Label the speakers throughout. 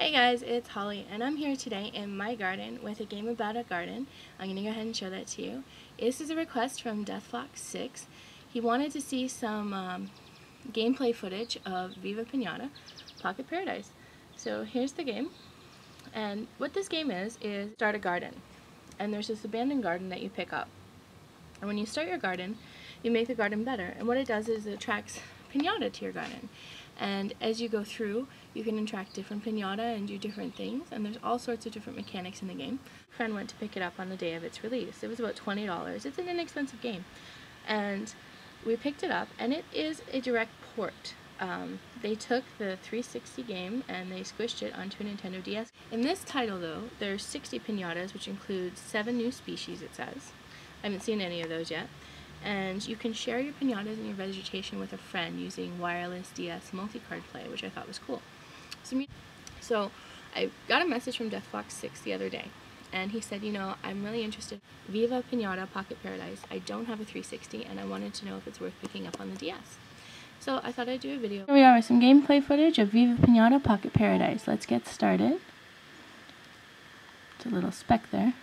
Speaker 1: Hey guys, it's Holly, and I'm here today in my garden with a game about a garden. I'm going to go ahead and show that to you. This is a request from DeathFox6. He wanted to see some gameplay footage of Viva Pinata, Pocket Paradise. So here's the game, and what this game is start a garden. And there's this abandoned garden that you pick up. And when you start your garden, you make the garden better, and what it does is it attracts pinata to your garden. And as you go through, you can attract different pinata and do different things, and there's all sorts of different mechanics in the game. A friend went to pick it up on the day of its release. It was about $20. It's an inexpensive game. And we picked it up, and it is a direct port. They took the 360 game and they squished it onto a Nintendo DS. In this title, though, there's 60 pinatas, which includes 7 new species, it says. I haven't seen any of those yet. And you can share your pinatas and your vegetation with a friend using wireless DS multi-card play, which I thought was cool. So I got a message from DeathFox6 the other day, and he said, you know, I'm really interested in Viva Pinata Pocket Paradise. I don't have a 360, and I wanted to know if it's worth picking up on the DS. So I thought I'd do a video. Here we are with some gameplay footage of Viva Pinata Pocket Paradise. Let's get started. It's a little speck there.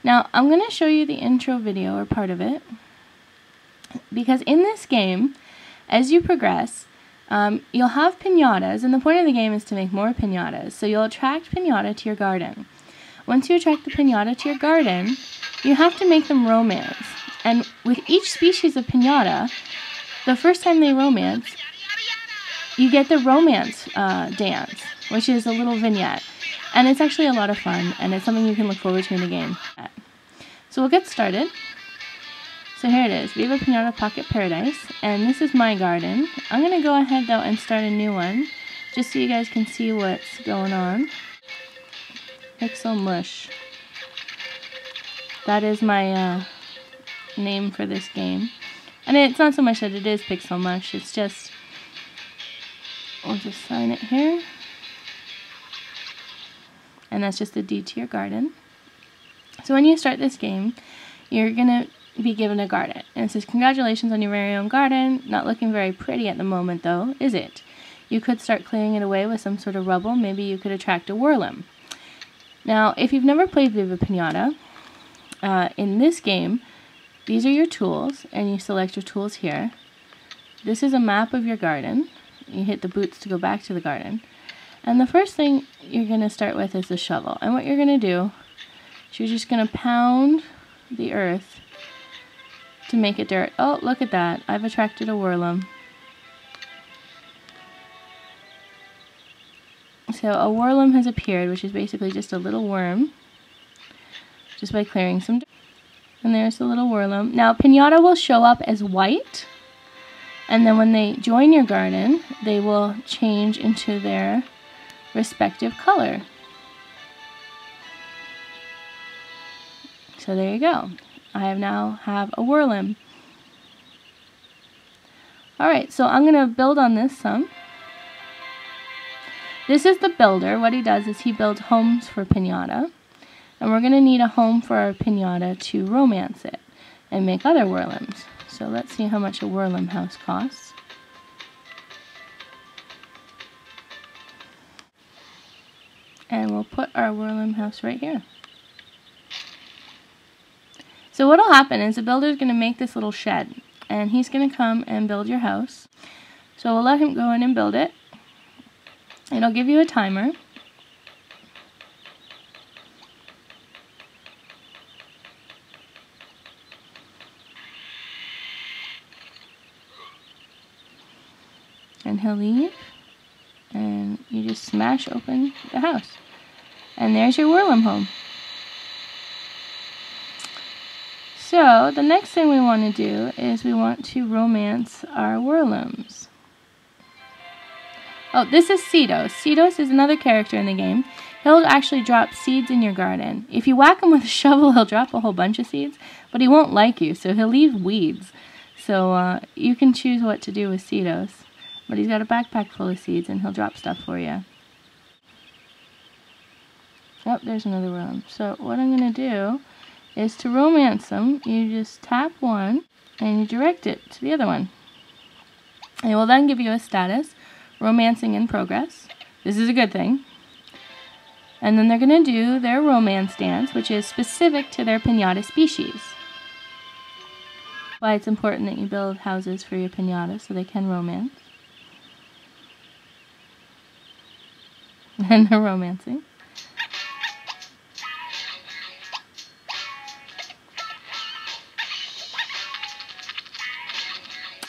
Speaker 1: Now, I'm going to show you the intro video, or part of it, because in this game, as you progress, you'll have pinatas, and the point of the game is to make more pinatas. So you'll attract pinata to your garden. Once you attract the pinata to your garden, you have to make them romance. And with each species of pinata, the first time they romance, you get the romance dance, which is a little vignette. And it's actually a lot of fun, and it's something you can look forward to in the game. So we'll get started. So here it is, Viva Pinata Pocket Paradise, and this is my garden. I'm going to go ahead though and start a new one, just so you guys can see what's going on. Pixel Mush. That is my name for this game. And it's not so much that it is Pixel Mush, it's just, I'll just sign it here. And that's just a deed to your garden. So when you start this game, you're going to be given a garden. And it says, congratulations on your very own garden. Not looking very pretty at the moment though, is it? You could start clearing it away with some sort of rubble. Maybe you could attract a whirling. Now, if you've never played Viva Pinata, in this game, these are your tools, and you select your tools here. This is a map of your garden. You hit the boots to go back to the garden. And the first thing you're going to start with is the shovel. And what you're going to do is you're just going to pound the earth to make it dirt. Oh, look at that. I've attracted a whirling. So a whirling has appeared, which is basically just a little worm, just by clearing some dirt. And there's the little whirling. Now, pinata will show up as white, and then when they join your garden, they will change into their respective color. So there you go. I now have a whirling. Alright, so I'm going to build on this some. This is the builder. What he does is he builds homes for pinata. And we're going to need a home for our pinata to romance it and make other whirlings. So let's see how much a whirling house costs. And we'll put our whirling house right here. So what will happen is the builder is going to make this little shed, and he's going to come and build your house. So we'll let him go in and build it. It'll give you a timer. And he'll leave, and you just smash open the house. And there's your whirling home. So, the next thing we want to do is we want to romance our whirlings. Oh, this is Cedos. Cedos is another character in the game. He'll actually drop seeds in your garden. If you whack him with a shovel, he'll drop a whole bunch of seeds, but he won't like you, so he'll leave weeds. So, you can choose what to do with Cedos. But he's got a backpack full of seeds, and he'll drop stuff for you. Oh, there's another whirling. So, what I'm going to do is to romance them, you just tap one and you direct it to the other one. And it will then give you a status, romancing in progress. This is a good thing. And then they're going to do their romance dance, which is specific to their piñata species. Why it's important that you build houses for your piñata so they can romance. And they're romancing.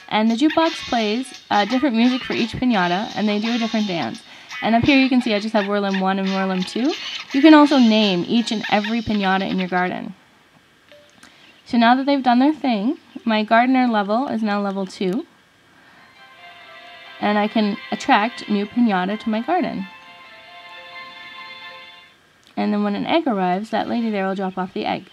Speaker 1: And the jukebox plays different music for each piñata, and they do a different dance. And up here you can see I just have Whirling 1 and Whirling 2. You can also name each and every piñata in your garden. So now that they've done their thing, my gardener level is now level 2. And I can attract new piñata to my garden. And then when an egg arrives, that lady there will drop off the egg.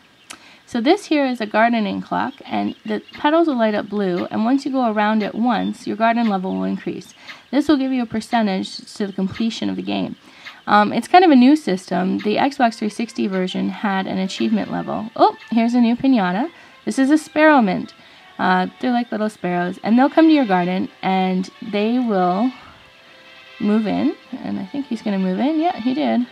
Speaker 1: So this here is a gardening clock, and the petals will light up blue, and once you go around it once, your garden level will increase. This will give you a percentage to the completion of the game. It's kind of a new system. The Xbox 360 version had an achievement level. Oh, here's a new piñata. This is a sparrow mint. They're like little sparrows, and they'll come to your garden, and they will move in, and I think he's going to move in. Yeah, he did.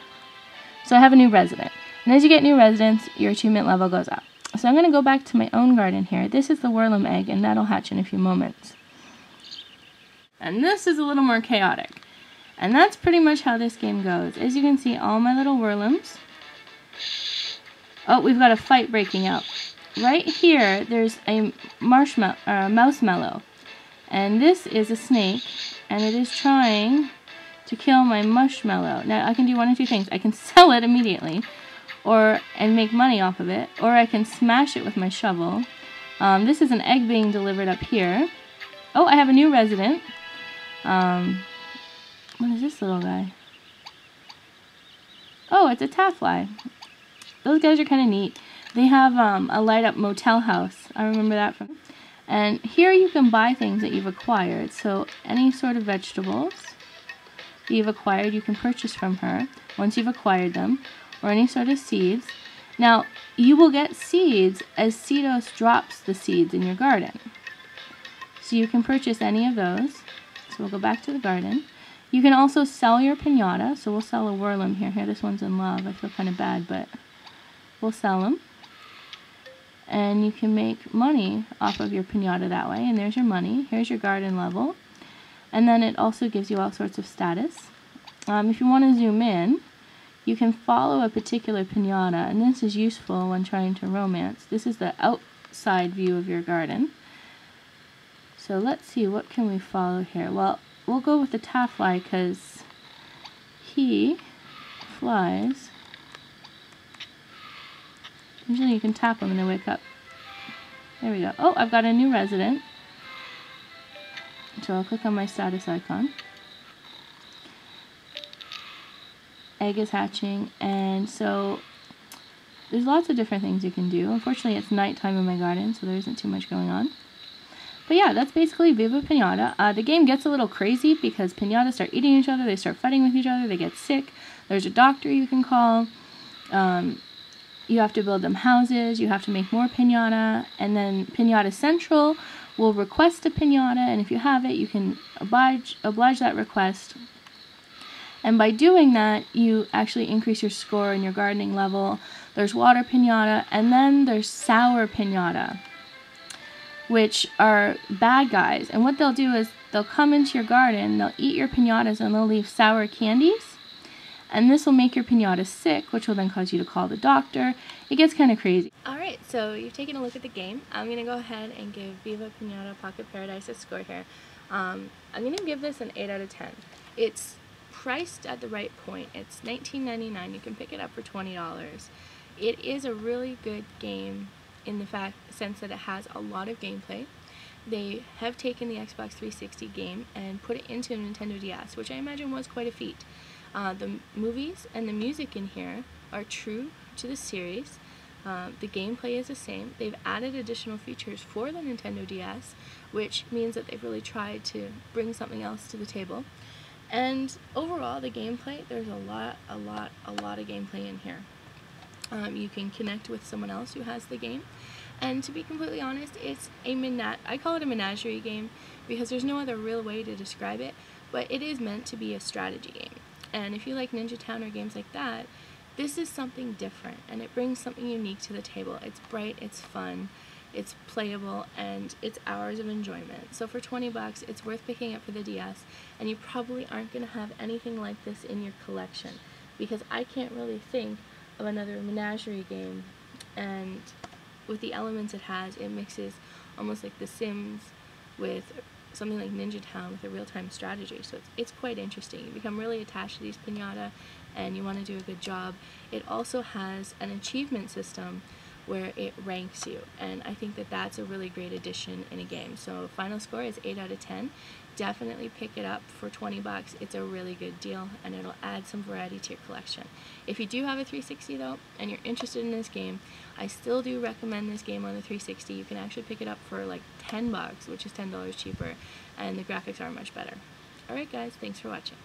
Speaker 1: So I have a new resident. And as you get new residents, your achievement level goes up. So I'm going to go back to my own garden here. This is the Whirling Egg, and that'll hatch in a few moments. And this is a little more chaotic. And that's pretty much how this game goes. As you can see, all my little whirlums. Oh, we've got a fight breaking out. Right here, there's a marshmallow. And this is a snake, and it is trying to kill my marshmallow. Now, I can do one of two things. I can sell it immediately, and make money off of it, or I can smash it with my shovel. This is an egg being delivered up here. Oh, I have a new resident. What is this little guy? Oh, it's a taffly. Those guys are kind of neat. They have a light-up motel house. I remember that from. And here you can buy things that you've acquired. So any sort of vegetables that you've acquired, you can purchase from her once you've acquired them. Or any sort of seeds. Now, you will get seeds as Cedos drops the seeds in your garden. So you can purchase any of those. So we'll go back to the garden. You can also sell your piñata. So we'll sell a whirlum here. Here, this one's in love. I feel kind of bad, but we'll sell them. And you can make money off of your piñata that way. And there's your money. Here's your garden level. And then it also gives you all sorts of status. If you want to zoom in, you can follow a particular piñata, and this is useful when trying to romance. This is the outside view of your garden. So let's see, what can we follow here? Well, we'll go with the taffly because he flies. Usually you can tap them and they wake up. There we go. Oh, I've got a new resident. So I'll click on my status icon. Egg is hatching, and so there's lots of different things you can do. Unfortunately, it's nighttime in my garden, so there isn't too much going on. But yeah, that's basically Viva Pinata. The game gets a little crazy because piñatas start eating each other, they start fighting with each other, they get sick. There's a doctor you can call. You have to build them houses, you have to make more piñata, and then Piñata Central will request a piñata, and if you have it, you can oblige that request. And by doing that, you actually increase your score in your gardening level. There's water piñata, and then there's sour piñata, which are bad guys. And what they'll do is they'll come into your garden, they'll eat your piñatas, and they'll leave sour candies. And this will make your piñata sick, which will then cause you to call the doctor. It gets kind of crazy. Alright, so you've taken a look at the game. I'm going to go ahead and give Viva Pinata Pocket Paradise a score here. I'm going to give this an 8 out of 10. It's priced at the right point. It's $19.99. You can pick it up for $20. It is a really good game in the sense that it has a lot of gameplay. They have taken the Xbox 360 game and put it into a Nintendo DS, which I imagine was quite a feat. The movies and the music in here are true to the series. The gameplay is the same. They've added additional features for the Nintendo DS, which means that they've really tried to bring something else to the table. And overall, the gameplay, there's a lot of gameplay in here. You can connect with someone else who has the game. And to be completely honest, it's I call it a menagerie game because there's no other real way to describe it, but it is meant to be a strategy game. And if you like Ninja Town or games like that, this is something different, and it brings something unique to the table. It's bright, it's fun, it's playable, and it's hours of enjoyment. So for 20 bucks, it's worth picking up for the DS, and you probably aren't going to have anything like this in your collection, because I can't really think of another menagerie game, and with the elements it has, it mixes almost like The Sims with something like Ninja Town with a real-time strategy. So it's quite interesting. You become really attached to these piñata, and you want to do a good job. It also has an achievement system where it ranks you, and I think that that's a really great addition in a game. So final score is 8 out of 10. Definitely pick it up for 20 bucks. It's a really good deal, and it'll add some variety to your collection. If you do have a 360 though, and you're interested in this game, I still do recommend this game on the 360. You can actually pick it up for like 10 bucks, which is $10 cheaper, and the graphics are much better. Alright guys, thanks for watching.